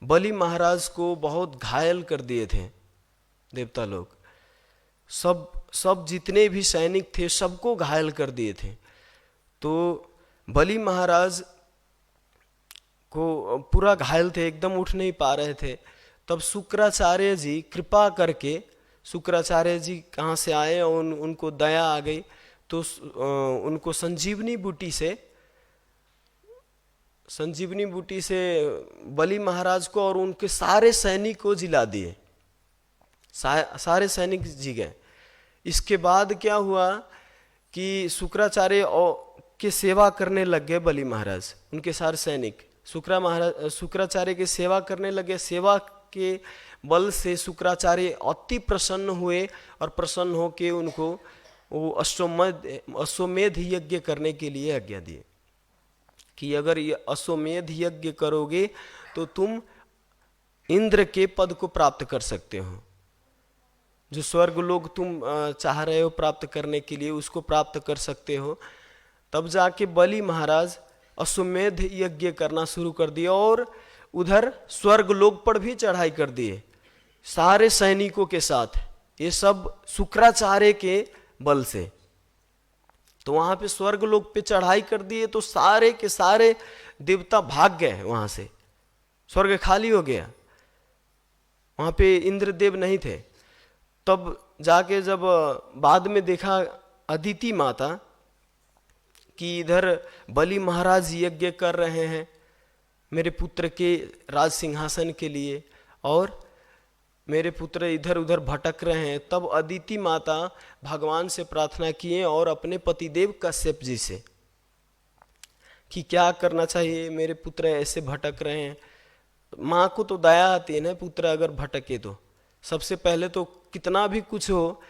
बलि महाराज को बहुत घायल कर दिए थे देवता लोग। सब जितने भी सैनिक थे सबको घायल कर दिए थे। तो बलि महाराज को पूरा घायल थे, एकदम उठ नहीं पा रहे थे। तब शुक्राचार्य जी कृपा करके, शुक्राचार्य जी कहाँ से आए और उनको दया आ गई, तो उनको संजीवनी बूटी से बलि महाराज को और उनके सारे सैनिक को जिला दिए। सारे सैनिक जी गए। इसके बाद क्या हुआ कि शुक्राचार्य के सेवा करने लग गए बलि महाराज, उनके सारे सैनिक शुक्राचार्य की सेवा करने लगे। सेवा के बल से शुक्राचार्य अति प्रसन्न हुए और प्रसन्न होकर उनको वो अश्वमेध यज्ञ करने के लिए आज्ञा दिए कि अगर ये अश्वमेध यज्ञ करोगे तो तुम इंद्र के पद को प्राप्त कर सकते हो। जो स्वर्ग लोग तुम चाह रहे हो प्राप्त करने के लिए, उसको प्राप्त कर सकते हो। तब जाके बलि महाराज अश्वमेध यज्ञ करना शुरू कर दिया और उधर स्वर्ग लोक पर भी चढ़ाई कर दिए सारे सैनिकों के साथ। ये सब शुक्राचार्य के बल से। तो वहां पे स्वर्ग लोक पे चढ़ाई कर दिए तो सारे के सारे देवता भाग गए वहां से, स्वर्ग खाली हो गया, वहां पे इंद्रदेव नहीं थे। तब जाके जब बाद में देखा अदिति माता कि इधर बलि महाराज यज्ञ कर रहे हैं मेरे पुत्र के राज सिंहासन के लिए और मेरे पुत्र इधर उधर भटक रहे हैं, तब अदिति माता भगवान से प्रार्थना किए और अपने पतिदेव कश्यप जी से कि क्या करना चाहिए, मेरे पुत्र ऐसे भटक रहे हैं। माँ को तो दया आती है ना, पुत्र अगर भटके तो। सबसे पहले तो कितना भी कुछ हो,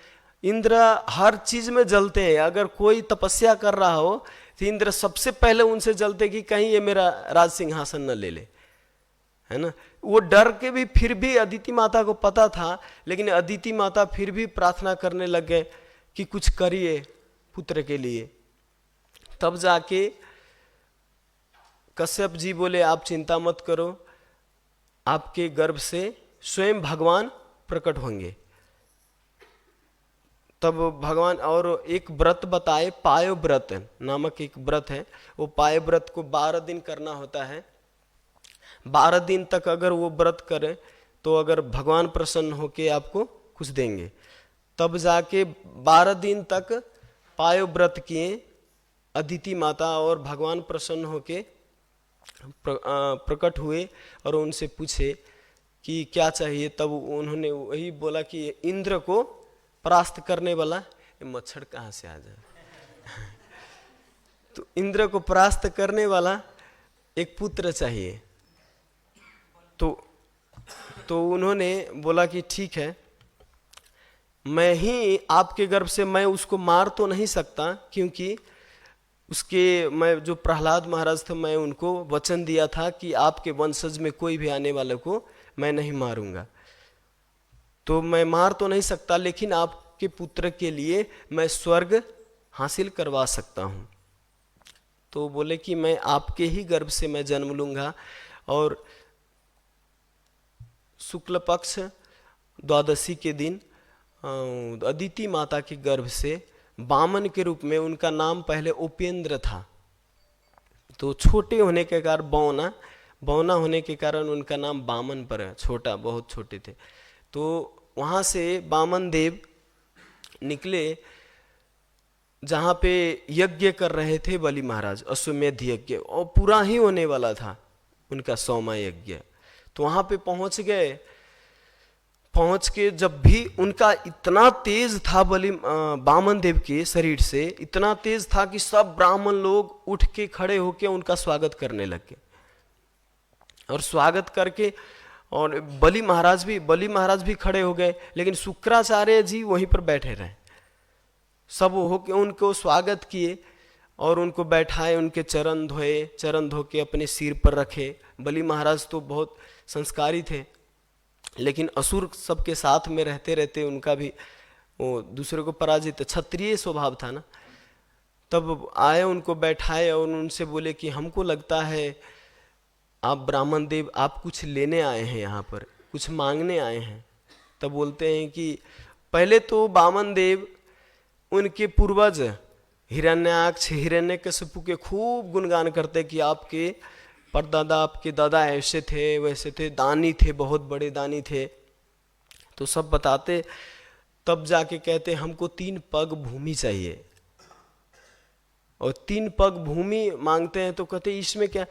इंद्र हर चीज में जलते हैं। अगर कोई तपस्या कर रहा हो तो इंद्र सबसे पहले उनसे जलते कि कहीं ये मेरा राज सिंहासन न ले ले, है ना। वो डर के भी फिर भी अदिति माता को पता था, लेकिन अदिति माता फिर भी प्रार्थना करने लग गए कि कुछ करिए पुत्र के लिए। तब जाके कश्यप जी बोले आप चिंता मत करो, आपके गर्भ से स्वयं भगवान प्रकट होंगे। तब भगवान और एक व्रत बताए, पायो व्रत नामक एक व्रत है। वो पायो व्रत को 12 दिन करना होता है। 12 दिन तक अगर वो व्रत करे तो अगर भगवान प्रसन्न होके आपको कुछ देंगे। तब जाके 12 दिन तक पायो व्रत किए अदिति माता और भगवान प्रसन्न होके प्रकट हुए और उनसे पूछे कि क्या चाहिए। तब उन्होंने वही बोला कि इंद्र को परास्त करने वाला, ये मच्छर कहाँ से आ जाए तो इंद्र को परास्त करने वाला एक पुत्र चाहिए। तो उन्होंने बोला कि ठीक है, मैं ही आपके गर्भ से, मैं उसको मार तो नहीं सकता क्योंकि मैं जो प्रहलाद महाराज थे मैं उनको वचन दिया था कि आपके वंशज में कोई भी आने वाले को मैं नहीं मारूंगा। तो मैं मार तो नहीं सकता, लेकिन आपके पुत्र के लिए मैं स्वर्ग हासिल करवा सकता हूँ। तो बोले कि मैं आपके ही गर्भ से मैं जन्म लूंगा और शुक्ल पक्ष द्वादशी के दिन अदिति माता के गर्भ से वामन के रूप में, उनका नाम पहले उपेंद्र था, तो छोटे होने के कारण बौना होने के कारण उनका नाम वामन पर है, छोटा, बहुत छोटे थे। तो वहाँ से वामन देव निकले जहाँ पे यज्ञ कर रहे थे बलि महाराज, अश्वमेध यज्ञ, और पूरा ही होने वाला था उनका 100वां यज्ञ। तो वहाँ पे पहुँच गए। पहुँच के जब भी उनका इतना तेज था वामन देव के शरीर से, इतना तेज था कि सब ब्राह्मण लोग उठ के खड़े होके उनका स्वागत करने लगे। और स्वागत करके और बलि महाराज भी खड़े हो गए, लेकिन शुक्राचार्य जी वहीं पर बैठे रहे। सब होके उनको स्वागत किए और उनको बैठाए, उनके चरण धोए, चरण धो के अपने सिर पर रखे। बलि महाराज तो बहुत संस्कारी थे, लेकिन असुर सबके साथ में रहते रहते उनका भी वो दूसरे को पराजित, क्षत्रिय स्वभाव था ना। तब आए, उनको बैठाए और उनसे बोले कि हमको लगता है आप ब्राह्मण देव, आप कुछ लेने आए हैं यहाँ पर, कुछ मांगने आए हैं। तब बोलते हैं कि पहले तो वामन देव उनके पूर्वज हिरण्याक्ष हिरण्यकशिपु के खूब गुणगान करते कि आपके परदादा, आपके दादा ऐसे थे वैसे थे, दानी थे, बहुत बड़े दानी थे, तो सब बताते। तब जाके कहते हमको 3 पग भूमि चाहिए, और 3 पग भूमि मांगते हैं। तो कहते इसमें क्या,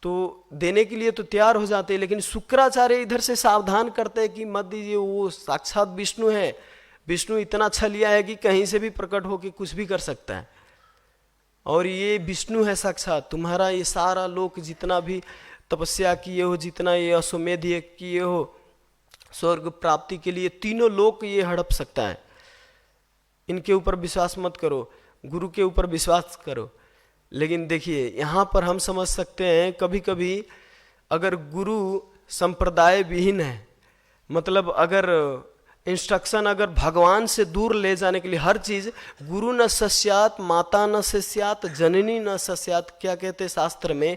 तो देने के लिए तो तैयार हो जाते हैं, लेकिन शुक्राचार्य इधर से सावधान करते हैं कि मत दीजिए, वो साक्षात विष्णु है, विष्णु इतना छलिया है कि कहीं से भी प्रकट होकर कुछ भी कर सकता है, और ये विष्णु है साक्षात। तुम्हारा ये सारा लोक जितना भी तपस्या किए हो, जितना ये अश्वमेध किए हो स्वर्ग प्राप्ति के लिए, तीनों लोक ये हड़प सकता है। इनके ऊपर विश्वास मत करो, गुरु के ऊपर विश्वास करो। लेकिन देखिए यहाँ पर हम समझ सकते हैं कभी कभी अगर गुरु संप्रदाय विहीन है, मतलब अगर इंस्ट्रक्शन अगर भगवान से दूर ले जाने के लिए हर चीज, गुरु न सस्यात माता न सस्यात जननी न सस्यात, क्या कहते शास्त्र में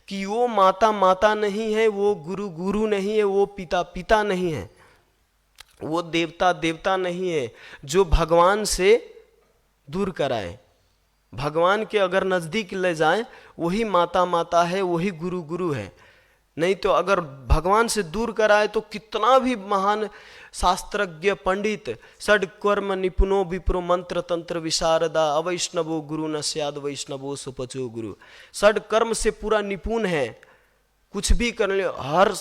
कि वो माता माता नहीं है, वो गुरु गुरु नहीं है, वो पिता पिता नहीं है, वो देवता देवता नहीं है। जो भगवान से दूर कराए, भगवान के अगर नजदीक ले जाए, वही माता माता है, वही गुरु गुरु है। नहीं तो अगर भगवान से दूर कराए तो कितना भी महान शास्त्रज्ञ पंडित, षड कर्म निपुणो विप्रो मंत्र तंत्र विशारदा, अवैष्णवो गुरु न स्याद वैष्णवो सुपचो गुरु, षड कर्म से पूरा निपुण है, कुछ भी कर ले, हर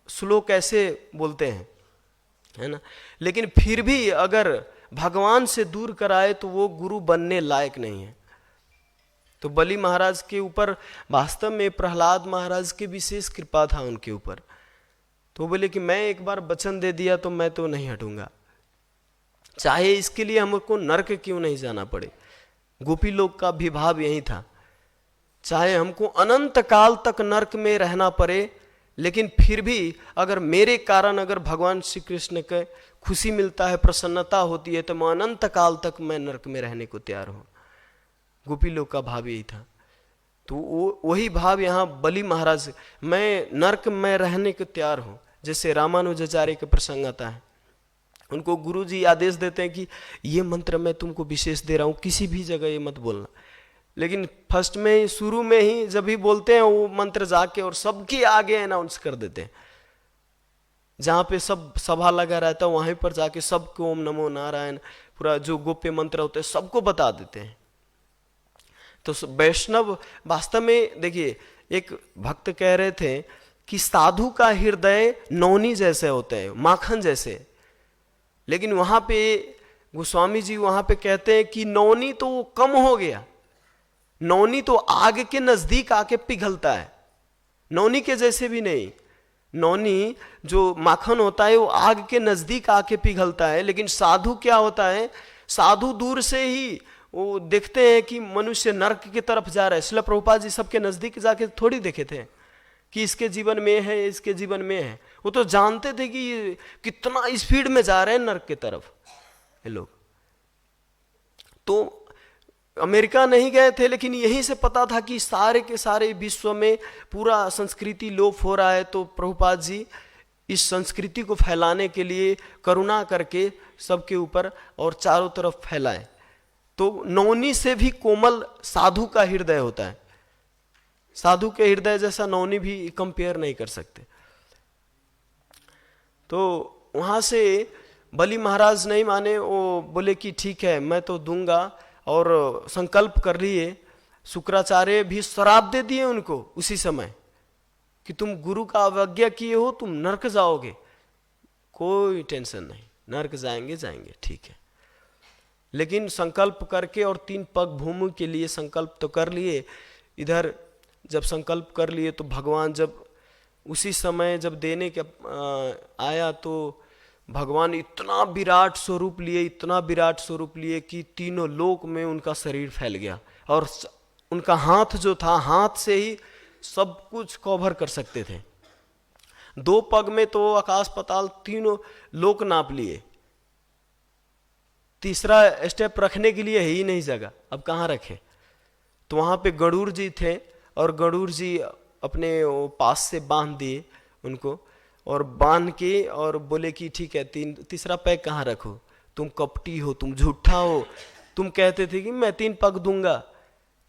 श्लोक ऐसे बोलते हैं, है ना, लेकिन फिर भी अगर भगवान से दूर कराए तो वो गुरु बनने लायक नहीं है। तो बलि महाराज के ऊपर वास्तव में प्रहलाद महाराज की विशेष कृपा था उनके ऊपर। तो बोले कि मैं एक बार वचन दे दिया तो मैं तो नहीं हटूंगा, चाहे इसके लिए हमको नरक क्यों नहीं जाना पड़े। गोपी लोग का भी भाव यही था, चाहे हमको अनंत काल तक नरक में रहना पड़े, लेकिन फिर भी अगर मेरे कारण अगर भगवान श्री कृष्ण के खुशी मिलता है, प्रसन्नता होती है, तो मैं अनंत काल तक मैं नरक में रहने को तैयार हूं। गोपी लोग का भाव यही था। तो वही भाव यहाँ बलि महाराज, मैं नरक में रहने को तैयार हूँ। जैसे रामानुजाचार्य के प्रसंग आता है, उनको गुरुजी आदेश देते हैं कि ये मंत्र मैं तुमको विशेष दे रहा हूँ, किसी भी जगह ये मत बोलना। लेकिन फर्स्ट में शुरू में ही जब भी बोलते हैं वो मंत्र जाके और सबके आगे अनाउंस कर देते हैं, जहाँ पे सब सभा लगा रहता है वहीं पर जाके सबको ओम नमो नारायण पूरा जो गोप्य मंत्र होते हैं सबको बता देते हैं। तो वैष्णव वास्तव में देखिए, एक भक्त कह रहे थे कि साधु का हृदय नौनी जैसे होते हैं, माखन जैसे, लेकिन वहां पे गोस्वामी जी वहां पे कहते हैं कि नौनी तो वो कम हो गया, नौनी तो आग के नजदीक आके पिघलता है, नौनी के जैसे भी नहीं। नौनी जो माखन होता है वो आग के नजदीक आके पिघलता है, लेकिन साधु क्या होता है, साधु दूर से ही वो देखते हैं कि मनुष्य नरक की तरफ जा रहा है। श्रील प्रभुपाद जी सबके नजदीक जाके थोड़ी देखे थे कि इसके जीवन में है, इसके जीवन में है, वो तो जानते थे कि कितना स्पीड में जा रहे हैं नरक की तरफ ये लोग। तो अमेरिका नहीं गए थे, लेकिन यहीं से पता था कि सारे के सारे विश्व में पूरा संस्कृति लोप हो रहा है। तो प्रभुपाद जी इस संस्कृति को फैलाने के लिए करुणा करके सबके ऊपर और चारों तरफ फैलाए। तो नौनी से भी कोमल साधु का हृदय होता है, साधु के हृदय जैसा नौनी भी कंपेयर नहीं कर सकते। तो वहां से बलि महाराज नहीं माने, वो बोले कि ठीक है मैं तो दूंगा, और संकल्प कर लिए। शुक्राचार्य भी श्राप दे दिए उनको उसी समय कि तुम गुरु का अवज्ञा किए हो, तुम नरक जाओगे। कोई टेंशन नहीं, नरक जाएंगे जाएंगे, ठीक है। लेकिन संकल्प करके और 3 पग भूमि के लिए संकल्प तो कर लिए। इधर जब संकल्प कर लिए तो भगवान जब उसी समय जब देने के आया तो भगवान इतना विराट स्वरूप लिए, इतना विराट स्वरूप लिए कि तीनों लोक में उनका शरीर फैल गया, और उनका हाथ जो था, हाथ से ही सब कुछ कवर कर सकते थे। 2 पग में तो आकाश पाताल तीनों लोक नाप लिए, तीसरा स्टेप रखने के लिए ही नहीं जगह, अब कहाँ रखे। तो वहां पे गरुड़ जी थे, और गरुड़ जी अपने वो पास से बांध दिए उनको, और बांध के और बोले कि ठीक है, तीसरा पैक कहाँ रखो, तुम कपटी हो, तुम झूठा हो, तुम कहते थे कि मैं 3 पग दूंगा,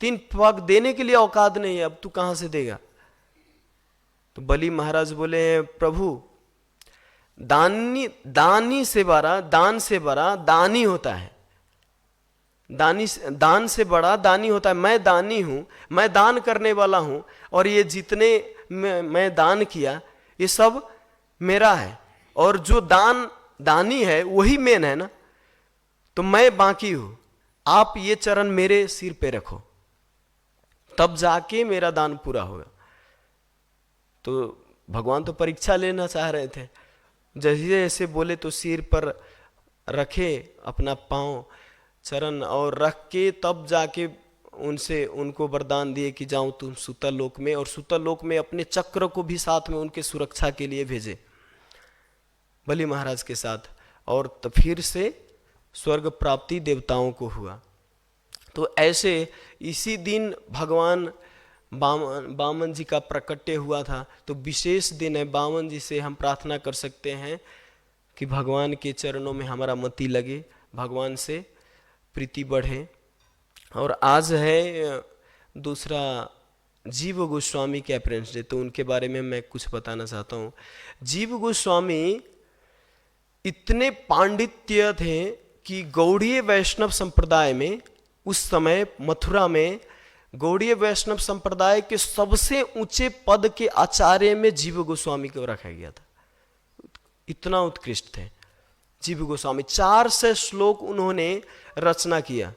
3 पग देने के लिए औकात नहीं है, अब तू कहाँ से देगा। तो बलि महाराज बोले, प्रभु दान से बड़ा दानी होता है, दान से बड़ा दानी होता है। मैं दानी हूं, मैं दान करने वाला हूं, और ये जितने मैं दान किया ये सब मेरा है, और जो दानी है वही मेन है ना, तो मैं बाकी हूं, आप ये चरण मेरे सिर पे रखो, तब जाके मेरा दान पूरा होगा। तो भगवान तो परीक्षा लेना चाह रहे थे, जैसे ऐसे बोले तो सिर पर रखे अपना पांव चरण, और रख के तब जाके उनको वरदान दिए कि जाओ तुम सुतल लोक में, और सुतल लोक में अपने चक्र को भी साथ में उनके सुरक्षा के लिए भेजे बलि महाराज के साथ, और तो फिर से स्वर्ग प्राप्ति देवताओं को हुआ। तो ऐसे इसी दिन भगवान बामन जी का प्रकट्य हुआ था, तो विशेष दिन है। बामन जी से हम प्रार्थना कर सकते हैं कि भगवान के चरणों में हमारा मति लगे, भगवान से प्रीति बढ़े। और आज है दूसरा जीव गोस्वामी के अपीयरेंस डे, तो उनके बारे में मैं कुछ बताना चाहता हूँ। जीव गोस्वामी इतने पांडित्य थे कि गौड़ीय वैष्णव संप्रदाय में, उस समय मथुरा में गौड़ीय वैष्णव संप्रदाय के सबसे ऊंचे पद के आचार्य में जीव गोस्वामी को रखा गया था। इतना उत्कृष्ट थे जीव गोस्वामी। 400 श्लोक उन्होंने रचना किया,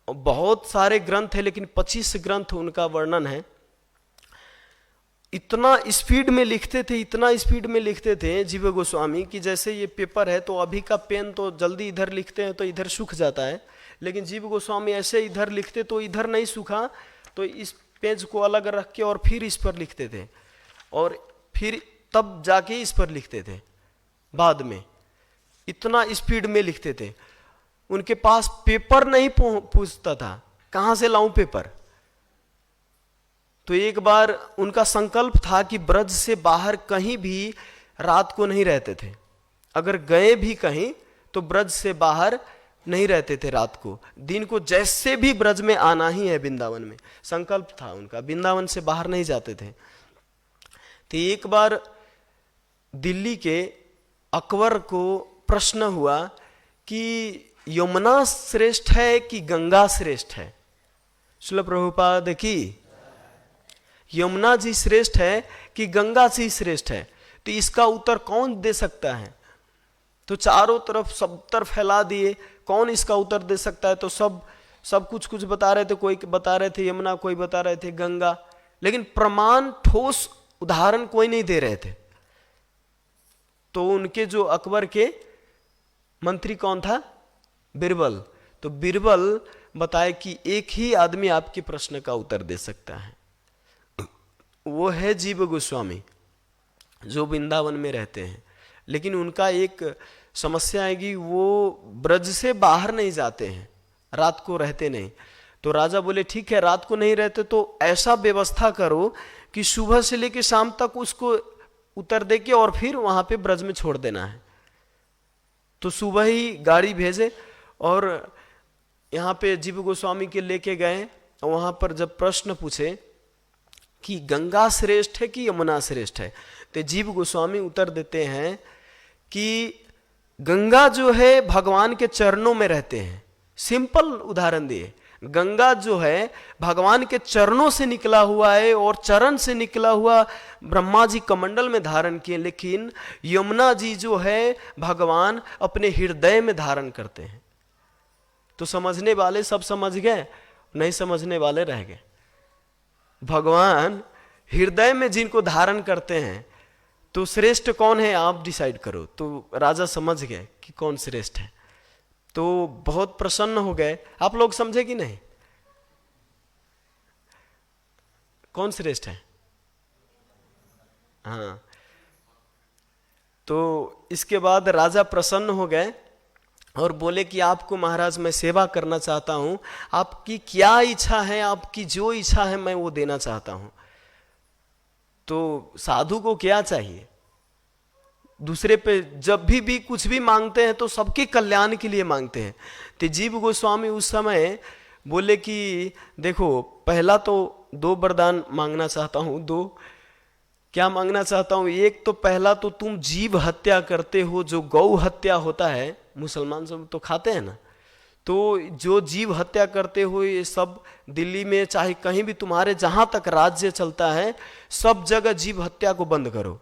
बहुत सारे ग्रंथ है, लेकिन 25 ग्रंथ उनका वर्णन है। इतना स्पीड में लिखते थे, इतना स्पीड में लिखते थे जीव गोस्वामी कि जैसे ये पेपर है तो अभी का पेन तो जल्दी इधर लिखते हैं तो इधर सूख जाता है, लेकिन जीव गोस्वामी ऐसे इधर लिखते तो इधर नहीं सूखा, तो इस पेज को अलग रख के और फिर इस पर लिखते थे, और फिर तब जाके इस पर लिखते थे बाद में। इतना स्पीड में लिखते थे। उनके पास पेपर नहीं पूछता था, कहां से लाऊं पेपर। तो एक बार उनका संकल्प था कि ब्रज से बाहर कहीं भी रात को नहीं रहते थे, अगर गए भी कहीं तो ब्रज से बाहर नहीं रहते थे रात को, दिन को जैसे भी ब्रज में आना ही है वृंदावन में, संकल्प था उनका, वृंदावन से बाहर नहीं जाते थे। तो एक बार दिल्ली के अकबर को प्रश्न हुआ कि यमुना श्रेष्ठ है कि गंगा श्रेष्ठ है। श्रील प्रभुपाद की यमुना जी श्रेष्ठ है कि गंगा जी श्रेष्ठ है, तो इसका उत्तर कौन दे सकता है। तो चारों तरफ सब तरफ फैला दिए, कौन इसका उत्तर दे सकता है। तो सब कुछ बता रहे थे, कोई बता रहे थे यमुना, कोई बता रहे थे गंगा, लेकिन प्रमाण ठोस उदाहरण कोई नहीं दे रहे थे। तो उनके जो अकबर के मंत्री कौन था, बिरबल, तो बिरबल बताए कि एक ही आदमी आपके प्रश्न का उत्तर दे सकता है, वो है जीव गोस्वामी जो वृंदावन में रहते हैं। लेकिन उनका एक समस्या है कि वो ब्रज से बाहर नहीं जाते हैं, रात को रहते नहीं। तो राजा बोले ठीक है, रात को नहीं रहते तो ऐसा व्यवस्था करो कि सुबह से लेकर शाम तक उसको उत्तर दे के और फिर वहां पे ब्रज में छोड़ देना है। तो सुबह ही गाड़ी भेजे और यहाँ पे जीव गोस्वामी के लेके गए। वहां पर जब प्रश्न पूछे कि गंगा श्रेष्ठ है कि यमुना श्रेष्ठ है, तो जीव गोस्वामी उत्तर देते हैं कि गंगा जो है भगवान के चरणों में रहते हैं। सिंपल उदाहरण दिए, गंगा जो है भगवान के चरणों से निकला हुआ है और चरण से निकला हुआ ब्रह्मा जी कमंडल में धारण किए, लेकिन यमुना जी जो है भगवान अपने हृदय में धारण करते हैं। तो समझने वाले सब समझ गए, नहीं समझने वाले रह गए। भगवान हृदय में जिनको धारण करते हैं तो श्रेष्ठ कौन है आप डिसाइड करो। तो राजा समझ गए कि कौन श्रेष्ठ है, तो बहुत प्रसन्न हो गए। आप लोग समझे कि नहीं, कौन श्रेष्ठ है? हाँ, तो इसके बाद राजा प्रसन्न हो गए और बोले कि आपको महाराज मैं सेवा करना चाहता हूं, आपकी क्या इच्छा है, आपकी जो इच्छा है मैं वो देना चाहता हूं। तो साधु को क्या चाहिए? दूसरे पे जब भी कुछ भी मांगते हैं तो सबके कल्याण के लिए मांगते हैं। तो जीव गोस्वामी उस समय बोले कि देखो, पहला तो 2 वरदान मांगना चाहता हूँ। 2 क्या मांगना चाहता हूँ? एक तो पहला तो तुम जीव हत्या करते हो, जो गौ हत्या होता है, मुसलमान सब तो खाते हैं ना, तो जो जीव हत्या करते हो ये सब दिल्ली में चाहे कहीं भी तुम्हारे जहां तक राज्य चलता है, सब जगह जीव हत्या को बंद करो।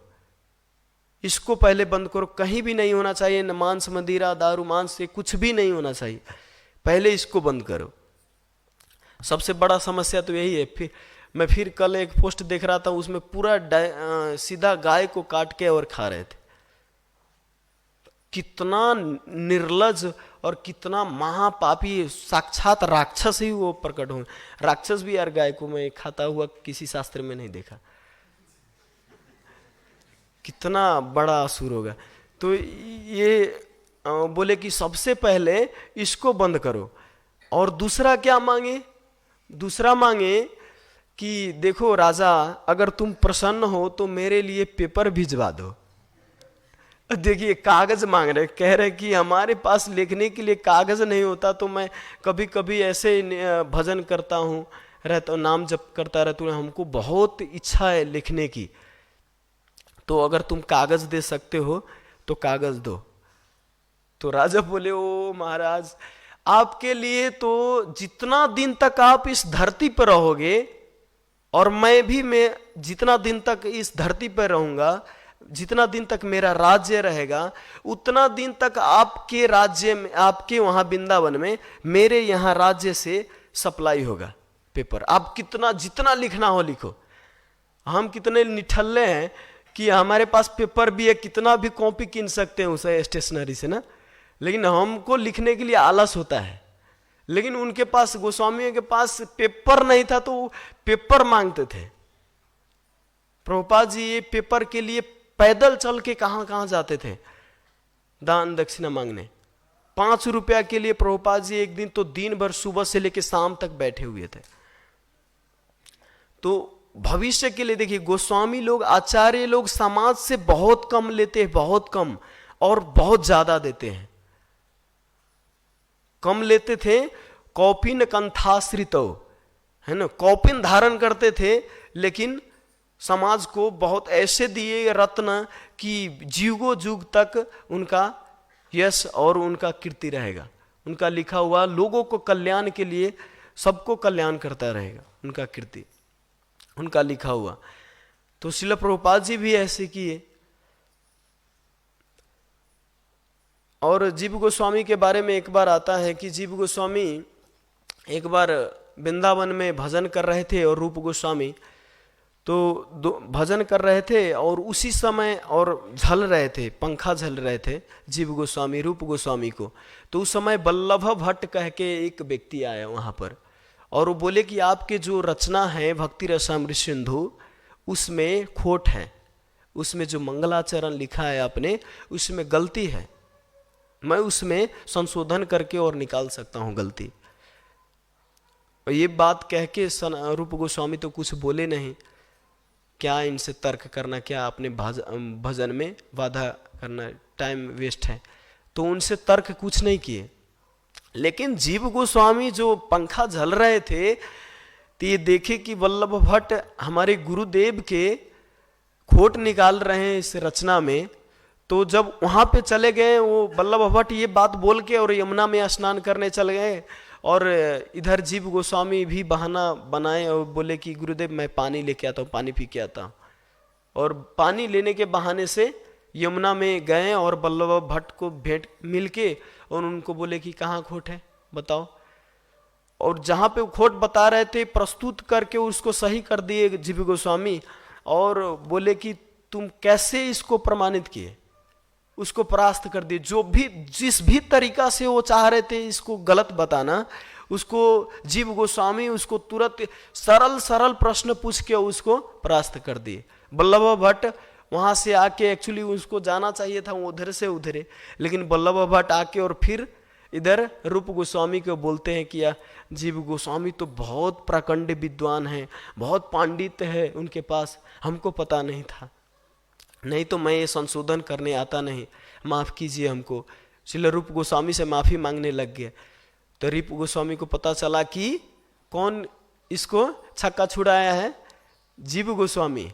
इसको पहले बंद करो, कहीं भी नहीं होना चाहिए, न मांस मदिरा दारू मांस से कुछ भी नहीं होना चाहिए, पहले इसको बंद करो। सबसे बड़ा समस्या तो यही है। फिर मैं कल एक पोस्ट देख रहा था, उसमें पूरा सीधा गाय को काट के और खा रहे थे। कितना निर्लज और कितना महापापी, साक्षात राक्षस ही वो प्रकट हो। राक्षस भी यार गाय को मैं खाता हुआ किसी शास्त्र में नहीं देखा, कितना बड़ा असुर होगा। तो ये बोले कि सबसे पहले इसको बंद करो। और दूसरा क्या मांगे? दूसरा मांगे कि देखो राजा, अगर तुम प्रसन्न हो तो मेरे लिए पेपर भिजवा दो। देखिए, कागज मांग रहे, कह रहे कि हमारे पास लिखने के लिए कागज नहीं होता, तो मैं कभी कभी ऐसे भजन करता हूँ, रहता हूँ, नाम जप करता रहता हूँ, हमको बहुत इच्छा है लिखने की, तो अगर तुम कागज दे सकते हो तो कागज दो। तो राजा बोले, ओ महाराज, आपके लिए तो जितना दिन तक आप इस धरती पर रहोगे और मैं जितना दिन तक इस धरती पर रहूंगा, जितना दिन तक मेरा राज्य रहेगा, उतना दिन तक आपके राज्य में, आपके वहां वृंदावन में मेरे यहाँ राज्य से सप्लाई होगा पेपर। आप कितना जितना लिखना हो लिखो। हम कितने निठल्ले हैं कि हमारे पास पेपर भी है, कितना भी कॉपी किन सकते हैं उसे स्टेशनरी से ना, लेकिन हमको लिखने के लिए आलस होता है। लेकिन उनके पास, गोस्वामियों के पास पेपर नहीं था तो पेपर मांगते थे। प्रभुपाद जी ये पेपर के लिए पैदल चल के कहां कहां जाते थे दान दक्षिणा मांगने। 5 रुपया के लिए प्रभुपाद जी एक दिन तो दिन भर सुबह से लेकर शाम तक बैठे हुए थे। तो भविष्य के लिए देखिए, गोस्वामी लोग, आचार्य लोग समाज से बहुत कम लेते हैं, बहुत कम, और बहुत ज्यादा देते हैं। कम लेते थे, कौपिन कंथाश्रितो, है ना, कौपिन धारण करते थे, लेकिन समाज को बहुत ऐसे दिए रत्न कि जीवो जुग तक उनका यश और उनका कीर्ति रहेगा। उनका लिखा हुआ लोगों को कल्याण के लिए, सबको कल्याण करता रहेगा, उनका कीर्ति, उनका लिखा हुआ। तो श्रील प्रभुपाद जी भी ऐसे किए। और जीव गोस्वामी के बारे में एक बार आता है कि जीव गोस्वामी एक बार वृंदावन में भजन कर रहे थे, और रूप गोस्वामी तो भजन कर रहे थे, और उसी समय और झल रहे थे, पंखा झल रहे थे जीव गोस्वामी रूप गोस्वामी को। तो उस समय वल्लभ भट्ट कह के एक व्यक्ति आया वहाँ पर, और वो बोले कि आपके जो रचना है भक्ति रसामृत सिंधु, उसमें खोट है, उसमें जो मंगलाचरण लिखा है आपने, उसमें गलती है, मैं उसमें संशोधन करके और निकाल सकता हूँ गलती। और ये बात कह के रूप गोस्वामी तो कुछ बोले नहीं, क्या इनसे तर्क करना, क्या अपने भजन में बाधा करना, टाइम वेस्ट है, तो उनसे तर्क कुछ नहीं किए। लेकिन जीव गोस्वामी जो पंखा झल रहे थे, तो ये देखे कि वल्लभ भट्ट हमारे गुरुदेव के खोट निकाल रहे हैं इस रचना में। तो जब वहां पे चले गए, वो वल्लभ भट्ट ये बात बोल के और यमुना में स्नान करने चले गए, और इधर जीव गोस्वामी भी बहाना बनाए और बोले कि गुरुदेव मैं पानी लेके आता हूँ, पानी पी के आता हूँ। और पानी लेने के बहाने से यमुना में गए और वल्लभ भट्ट को भेंट मिलके और उनको बोले कि कहाँ खोट है बताओ। और जहाँ पे खोट बता रहे थे, प्रस्तुत करके उसको सही कर दिए जीव गोस्वामी, और बोले कि तुम कैसे इसको प्रमाणित किए, उसको परास्त कर दिए। जो भी जिस भी तरीका से वो चाह रहे थे इसको गलत बताना, उसको जीव गोस्वामी उसको तुरंत सरल सरल प्रश्न पूछ के उसको परास्त कर दिए। वल्लभ भट्ट वहां से आके, एक्चुअली उसको जाना चाहिए था उधर से उधरे, लेकिन वल्लभ भट्ट आके और फिर इधर रूप गोस्वामी को बोलते हैं कि जीव गोस्वामी तो बहुत प्रकांड विद्वान हैं, बहुत पांडित्य है उनके पास, हमको पता नहीं था, नहीं तो मैं ये संशोधन करने आता नहीं, माफ़ कीजिए हमको। इसलिए रूप गोस्वामी से माफ़ी मांगने लग गए। तो रूप गोस्वामी को पता चला कि कौन इसको छक्का छुड़ाया है, जीव गोस्वामी।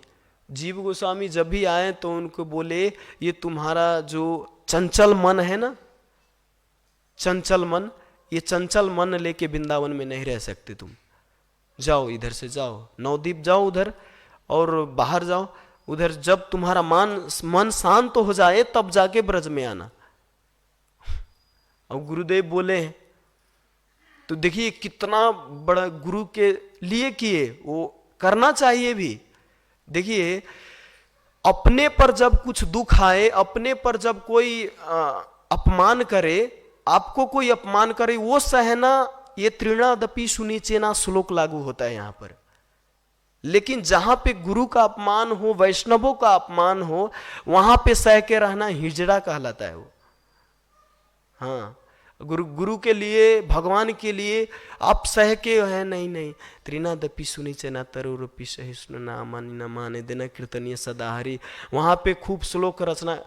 जीव गोस्वामी जब भी आए तो उनको बोले, ये तुम्हारा जो चंचल मन है ना, चंचल मन, ये चंचल मन लेके वृंदावन में नहीं रह सकते तुम, जाओ इधर से जाओ, नवदीप जाओ उधर और बाहर जाओ उधर, जब तुम्हारा मन शांत तो हो जाए तब जाके ब्रज में आना। और गुरुदेव बोले हैं, तो देखिए कितना बड़ा गुरु के लिए किए, वो करना चाहिए भी। देखिए अपने पर जब कुछ दुख आए, अपने पर जब कोई अपमान करे, आपको कोई अपमान करे, वो सहना, ये तृणादपि सुनिचेना श्लोक लागू होता है यहाँ पर। लेकिन जहां पे गुरु का अपमान हो, वैष्णवों का अपमान हो, वहां पे सह के रहना हिजड़ा कहलाता है वो। हाँ, गुरु के लिए, भगवान के लिए आप सह के है, नहीं त्रिनादपि सुनिचेना तरुरपि सहिष्णु ना मानी न माने देना कीर्तनीय सदा हरि, वहां पे खूब श्लोक रचना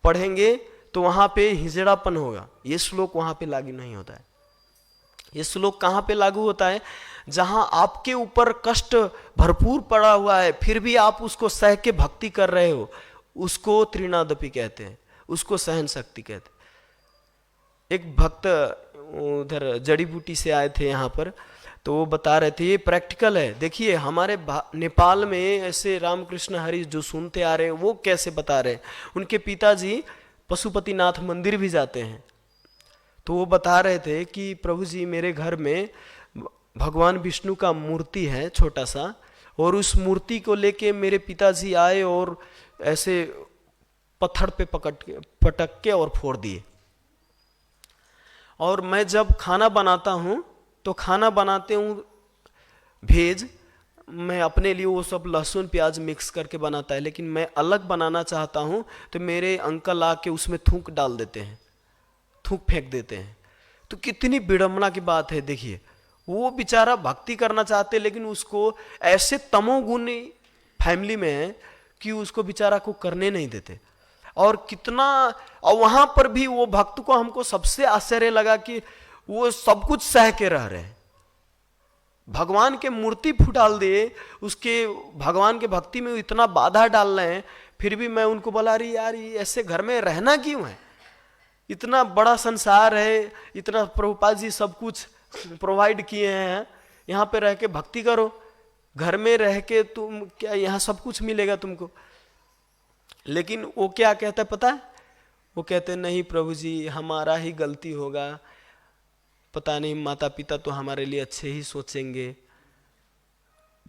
पढ़ेंगे तो वहां पे हिजड़ापन होगा। ये श्लोक वहां पे लागू नहीं होता है। ये श्लोक कहां पे लागू होता है? जहां आपके ऊपर कष्ट भरपूर पड़ा हुआ है, फिर भी आप उसको सह के भक्ति कर रहे हो, उसको त्रिनादपि कहते हैं, उसको सहन शक्ति कहते हैं। एक भक्त उधर जड़ी बूटी से आए थे यहाँ पर, तो वो बता रहे थे, ये प्रैक्टिकल है। देखिए हमारे नेपाल में ऐसे रामकृष्ण हरि जो सुनते आ रहे हैं, वो कैसे बता रहे हैं। उनके पिताजी पशुपतिनाथ मंदिर भी जाते हैं, तो वो बता रहे थे कि प्रभु जी मेरे घर में भगवान विष्णु का मूर्ति है छोटा सा, और उस मूर्ति को लेके मेरे पिताजी आए और ऐसे पत्थर पे पटक के और फोड़ दिए। और मैं जब खाना बनाता हूँ तो खाना बनाते हूँ भेज, मैं अपने लिए वो सब लहसुन प्याज मिक्स करके बनाता है, लेकिन मैं अलग बनाना चाहता हूँ तो मेरे अंकल आके उसमें थूक डाल देते हैं, थूक फेंक देते हैं। तो कितनी विडंबना की बात है। देखिए वो बेचारा भक्ति करना चाहते, लेकिन उसको ऐसे तमोगुणी फैमिली में है कि उसको बेचारा को करने नहीं देते। और कितना, और वहां पर भी वो भक्त को, हमको सबसे आश्चर्य लगा कि वो सब कुछ सह के रह रहे हैं। भगवान के मूर्ति फुटाल दिए, उसके भगवान के भक्ति में इतना बाधा डाल रहे हैं, फिर भी मैं उनको बोला, अरे यार ये ऐसे घर में रहना क्यों है, इतना बड़ा संसार है, इतना प्रभुपाद जी सब कुछ प्रोवाइड किए हैं, यहाँ पे रह के भक्ति करो, घर में रह के तुम क्या यहाँ सब कुछ मिलेगा तुमको। लेकिन वो क्या कहता है पता है? वो कहते नहीं प्रभु जी हमारा ही गलती होगा, पता नहीं माता पिता तो हमारे लिए अच्छे ही सोचेंगे।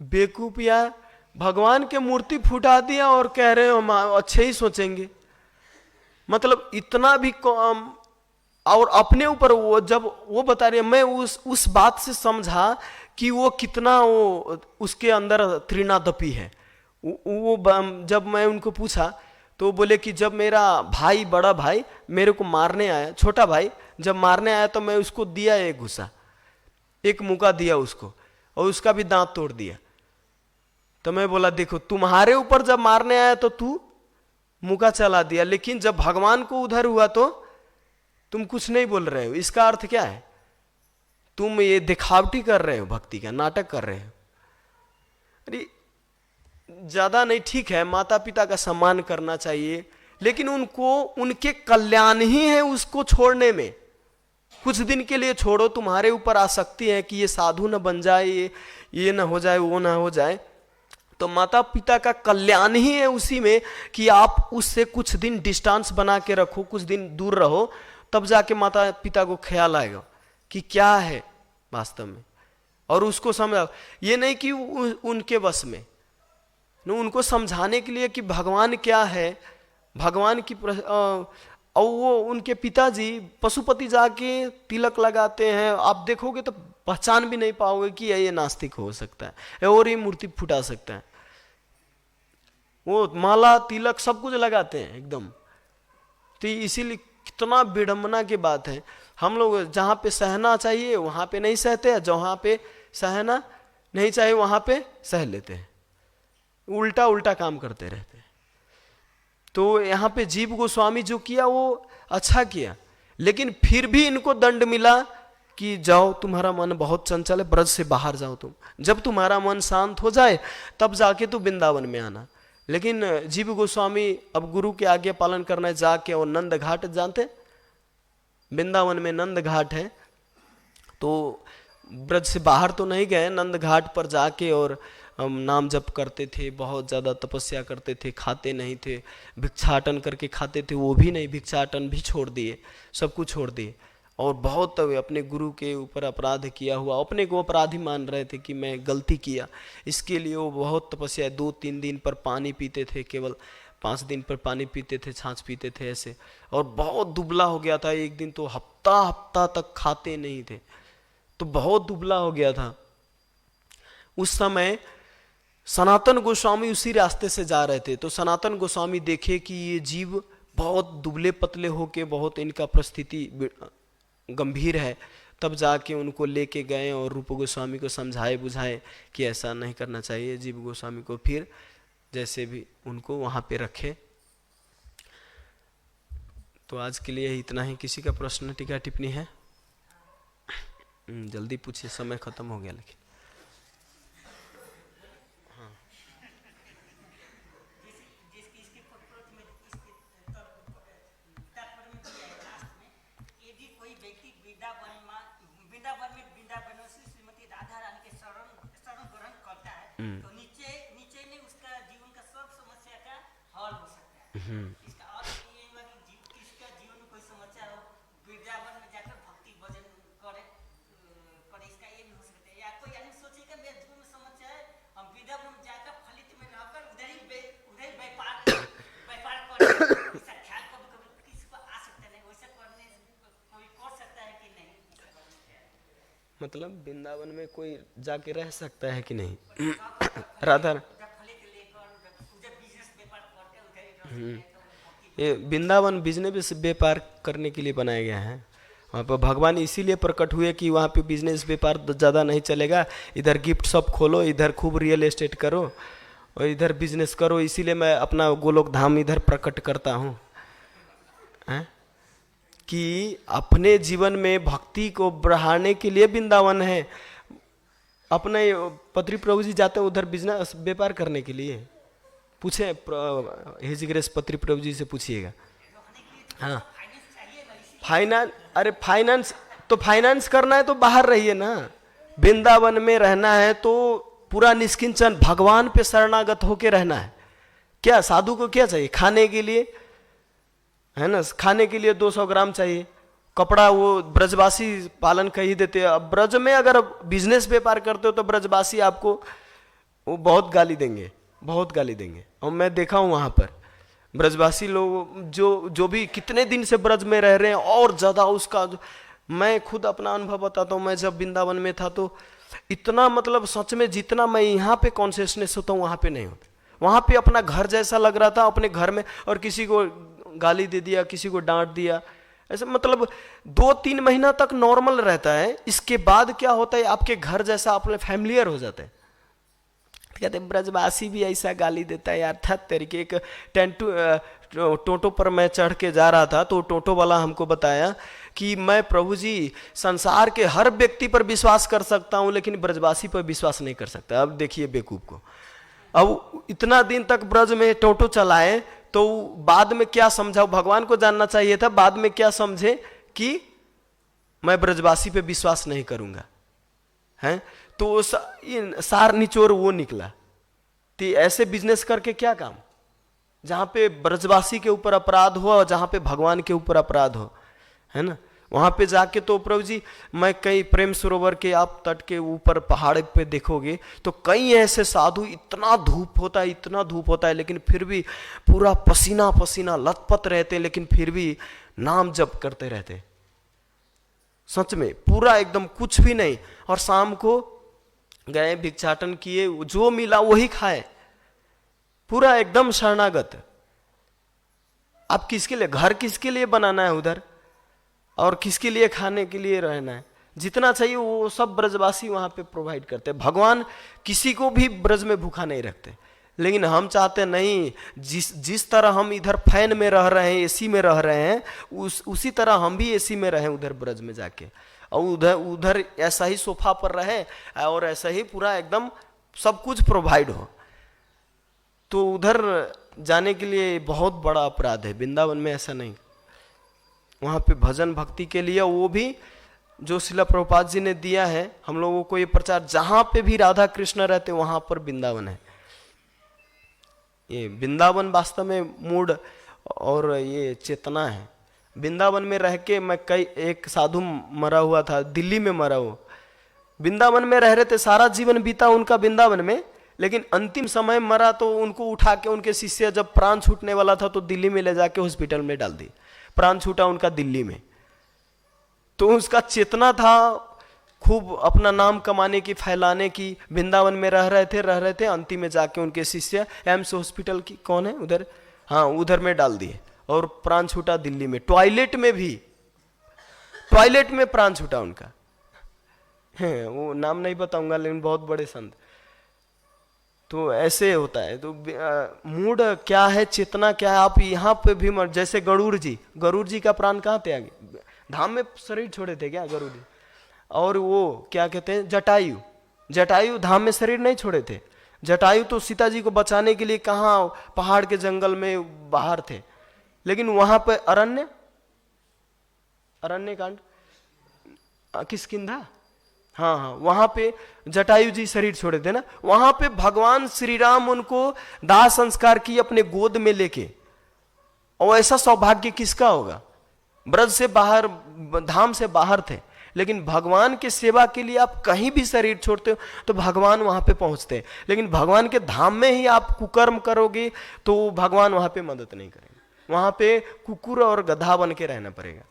बेवकूफिया, भगवान के मूर्ति फुटा दिया और कह रहे हो हम अच्छे ही सोचेंगे। मतलब इतना भी और अपने ऊपर वो, जब वो बता रहे, मैं उस बात से समझा कि वो कितना वो उसके अंदर त्रिनादपि है। वो जब मैं उनको पूछा तो बोले कि जब मेरा भाई, बड़ा भाई मेरे को मारने आया, छोटा भाई जब मारने आया तो मैं उसको दिया एक घुसा, एक मुका दिया उसको, और उसका भी दांत तोड़ दिया। तो मैं बोला देखो तुम्हारे ऊपर जब मारने आया तो तू मुका चला दिया, लेकिन जब भगवान को उधर हुआ तो तुम कुछ नहीं बोल रहे हो। इसका अर्थ क्या है? तुम ये दिखावटी कर रहे हो, भक्ति का नाटक कर रहे हो। अरे ज्यादा नहीं, ठीक है माता पिता का सम्मान करना चाहिए, लेकिन उनको उनके कल्याण ही है उसको छोड़ने में। कुछ दिन के लिए छोड़ो, तुम्हारे ऊपर आसक्ति है कि ये साधु न बन जाए, ये न हो जाए, वो न हो जाए, तो माता पिता का कल्याण ही है उसी में कि आप उससे कुछ दिन डिस्टेंस बना के रखो, कुछ दिन दूर रहो, तब जाके माता पिता को ख्याल आएगा कि क्या है वास्तव में, और उसको समझाओ। ये नहीं कि उनके वश में, उनको समझाने के लिए कि भगवान क्या है, भगवान की और वो उनके पिताजी पशुपति जाके तिलक लगाते हैं, आप देखोगे तो पहचान भी नहीं पाओगे कि ये नास्तिक हो सकता है और ये मूर्ति फुटा सकता है। वो माला तिलक सब कुछ लगाते हैं एकदम। तो इसीलिए कितना विडंबना की बात है। हम लोग जहाँ पे सहना चाहिए वहाँ पे नहीं सहते, जहाँ पे सहना नहीं चाहिए वहाँ पे सह लेते हैं, उल्टा उल्टा काम करते रहते हैं। तो यहाँ पे जीव गोस्वामी जो किया वो अच्छा किया, लेकिन फिर भी इनको दंड मिला कि जाओ, तुम्हारा मन बहुत चंचल है, ब्रज से बाहर जाओ तुम, जब तुम्हारा मन शांत हो जाए तब जाके तू वृंदावन में आना। लेकिन जीव गोस्वामी अब गुरु के आज्ञा पालन करना है, जाके और नंद घाट जानते, वृंदावन में नंद घाट है, तो ब्रज से बाहर तो नहीं गए, नंद घाट पर जाके और नाम जप करते थे, बहुत ज़्यादा तपस्या करते थे, खाते नहीं थे, भिक्षाटन करके खाते थे, वो भी नहीं, भिक्षाटन भी छोड़ दिए, सब कुछ छोड़ दिए, और बहुत अपने गुरु के ऊपर अपराध किया हुआ, अपने को अपराधी मान रहे थे कि मैं गलती किया, इसके लिए वो बहुत तपस्या, 2-3 दिन पर पानी पीते थे, केवल 5 दिन पर पानी पीते थे, छाछ पीते थे ऐसे, और बहुत दुबला हो गया था। एक दिन तो हफ्ता हफ्ता तक खाते नहीं थे, तो बहुत दुबला हो गया था। उस समय सनातन गोस्वामी उसी रास्ते से जा रहे थे, तो सनातन गोस्वामी देखे कि ये जीव बहुत दुबले पतले होके, बहुत इनका परिस्थिति गंभीर है, तब जाके उनको लेके गए और रूप गोस्वामी को समझाए बुझाए कि ऐसा नहीं करना चाहिए। जीव गोस्वामी को फिर जैसे भी उनको वहाँ पे रखे। तो आज के लिए इतना ही। किसी का प्रश्न टीका टिप्पणी है? जल्दी पूछिए, समय खत्म हो गया। लेकिन तो नीचे नीचे में उसका जीवन का सब समस्या का हल हो सकता है। इसका अर्थ ये हुआ कि इसका जीवन में कोई समस्या हो, वृंदावन में जाकर भक्ति भजन करे, इसका ये भी हो सकता है। या कोई आदमी सोचेगा मेरे जीवन में समस्या है, हम वृंदावन में जाकर फलित में रहकर उधर ही व्यापार करे, इसका ख्याल कभी कभी किसी को आ सकता है। वैसा करने कोई कर सकता है कि नहीं? मतलब वृंदावन में कोई जाके रह सकता है कि नहीं? राधा ये वृंदावन बिजनेस व्यापार करने के लिए बनाया गया है। वहाँ पर भगवान इसीलिए प्रकट हुए कि वहाँ पे बिजनेस व्यापार ज़्यादा नहीं चलेगा, इधर गिफ्ट शॉप खोलो, इधर खूब रियल एस्टेट करो और इधर बिजनेस करो। इसीलिए मैं अपना गोलोक धाम इधर प्रकट करता हूँ कि अपने जीवन में भक्ति को बढ़ाने के लिए वृंदावन है। अपने पत्री प्रभु जी जाते हैं उधर बिजनेस व्यापार करने के लिए। पूछे हिज ग्रेस पत्री प्रभु जी से पूछिएगा। हाँ, फाइनेंस, अरे फाइनेंस तो फाइनेंस करना है तो बाहर रहिए ना। वृंदावन में रहना है तो पूरा निष्किंचन भगवान पे शरणागत होके रहना है। क्या साधु को क्या चाहिए? खाने के लिए है ना, खाने के लिए 200 ग्राम चाहिए, कपड़ा वो ब्रजवासी पालन कर ही देते हैं। अब ब्रज में अगर बिजनेस व्यापार करते हो तो ब्रजवासी आपको वो बहुत गाली देंगे, बहुत गाली देंगे। और मैं देखा हूँ वहाँ पर ब्रजवासी लोग जो भी कितने दिन से ब्रज में रह रहे हैं, और ज़्यादा उसका मैं खुद अपना अनुभव बताता हूँ। मैं जब वृंदावन में था तो इतना मतलब सच में जितना मैं यहाँ पे कॉन्शियसनेस होता हूँ वहाँ पे नहीं होता। वहाँ पे अपना घर जैसा लग रहा था, अपने घर में, और किसी को गाली दे दिया, किसी को डांट दिया, ऐसे मतलब 2-3 महीना तक नॉर्मल रहता है। इसके बाद क्या होता है, आपके घर जैसा अपने फैमिलियर हो जाते हैं। कहते ब्रजवासी भी ऐसा गाली देता है यार। था तरीके एक टोटो पर मैं चढ़ के जा रहा था तो टोटो वाला हमको बताया कि मैं प्रभु जी संसार के हर व्यक्ति पर विश्वास कर सकता हूँ लेकिन ब्रजवासी पर विश्वास नहीं कर सकता। अब देखिए बेवकूफ को। अब इतना दिन तक ब्रज में टोटो चलाए तो बाद में क्या समझा, भगवान को जानना चाहिए था। बाद में क्या समझे कि मैं ब्रजवासी पे विश्वास नहीं करूंगा, हैं? तो सार निचोर वो निकला। तो ऐसे बिजनेस करके क्या काम, जहां पे ब्रजवासी के ऊपर अपराध हो और जहां पे भगवान के ऊपर अपराध हो, है ना। वहां पे जाके तो प्रभु जी मैं कई प्रेम सरोवर के आप तट के ऊपर पहाड़ पे देखोगे तो कई ऐसे साधु, इतना धूप होता है, इतना धूप होता है, लेकिन फिर भी पूरा पसीना पसीना लथपथ रहते हैं, लेकिन फिर भी नाम जप करते रहते, सच में पूरा एकदम कुछ भी नहीं। और शाम को गए भिक्षाटन किए, जो मिला वही खाए, पूरा एकदम शरणागत। आप किसके लिए, घर किसके लिए बनाना है उधर, और किसके लिए खाने के लिए रहना है, जितना चाहिए वो सब ब्रजवासी वहां पे प्रोवाइड करते हैं। भगवान किसी को भी ब्रज में भूखा नहीं रखते। लेकिन हम चाहते नहीं, जिस तरह हम इधर फैन में रह रहे हैं, एसी में रह रहे हैं, उसी तरह हम भी एसी में रहें उधर ब्रज में जाके, और उधर उधर ऐसा ही सोफा पर रहे और ऐसा ही पूरा एकदम सब कुछ प्रोवाइड हो। तो उधर जाने के लिए बहुत बड़ा अपराध है। वृंदावन में ऐसा नहीं, वहाँ पे भजन भक्ति के लिए वो भी जो शिला प्रभुपाद जी ने दिया है हम लोगों को, ये प्रचार जहाँ पे भी राधा कृष्ण रहते वहाँ पर वृंदावन है। ये वृंदावन वास्तव में मूड और ये चेतना है। वृंदावन में रह के मैं एक साधु मरा हुआ था, दिल्ली में मरा हुआ, वृंदावन में रह रहे थे, सारा जीवन बीता उनका वृंदावन में, लेकिन अंतिम समय मरा तो उनको उठा के उनके शिष्य, जब प्राण छूटने वाला था तो दिल्ली में ले जाके हॉस्पिटल में डाल दी, प्राण छूटा उनका दिल्ली में। तो उसका चेतना था खूब अपना नाम कमाने की, फैलाने की, वृंदावन में रह रहे थे, अंतिम में जाके उनके शिष्य एम्स हॉस्पिटल की कौन है उधर, हाँ उधर में डाल दिए और प्राण छूटा दिल्ली में, टॉयलेट में प्राण छूटा उनका। वो नाम नहीं बताऊंगा लेकिन बहुत बड़े संत। तो ऐसे होता है। तो मूड क्या है, चेतना क्या है, आप यहाँ पे भी जैसे गरुड़ जी का प्राण कहाँ थे, आगे धाम में शरीर छोड़े थे क्या गरुड़ जी, और वो क्या कहते हैं जटायु धाम में शरीर नहीं छोड़े थे। जटायु तो सीता जी को बचाने के लिए कहाँ पहाड़ के जंगल में बाहर थे, लेकिन वहां पे अरण्य कांड किष्किंधा, हाँ वहां पे जटायु जी शरीर छोड़े थे ना, वहां पे भगवान श्री राम उनको दाह संस्कार की अपने गोद में लेके, और ऐसा सौभाग्य किसका होगा, ब्रज से बाहर, धाम से बाहर थे, लेकिन भगवान की सेवा के लिए आप कहीं भी शरीर छोड़ते हो तो भगवान वहां पे पहुंचते हैं। लेकिन भगवान के धाम में ही आप कुकर्म करोगे तो भगवान वहां पे मदद नहीं करेंगे। वहां पे कुकुर और गधा बन के रहना पड़ेगा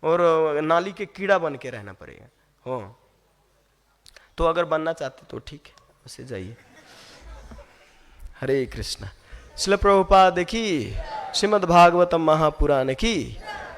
और नाली के कीड़ा बन के रहना पड़ेगा। हो तो अगर बनना चाहते तो ठीक है, उसे जाइए। हरे कृष्णा। श्रील प्रभुपाद की, श्रीमद् भागवतम महापुराण की।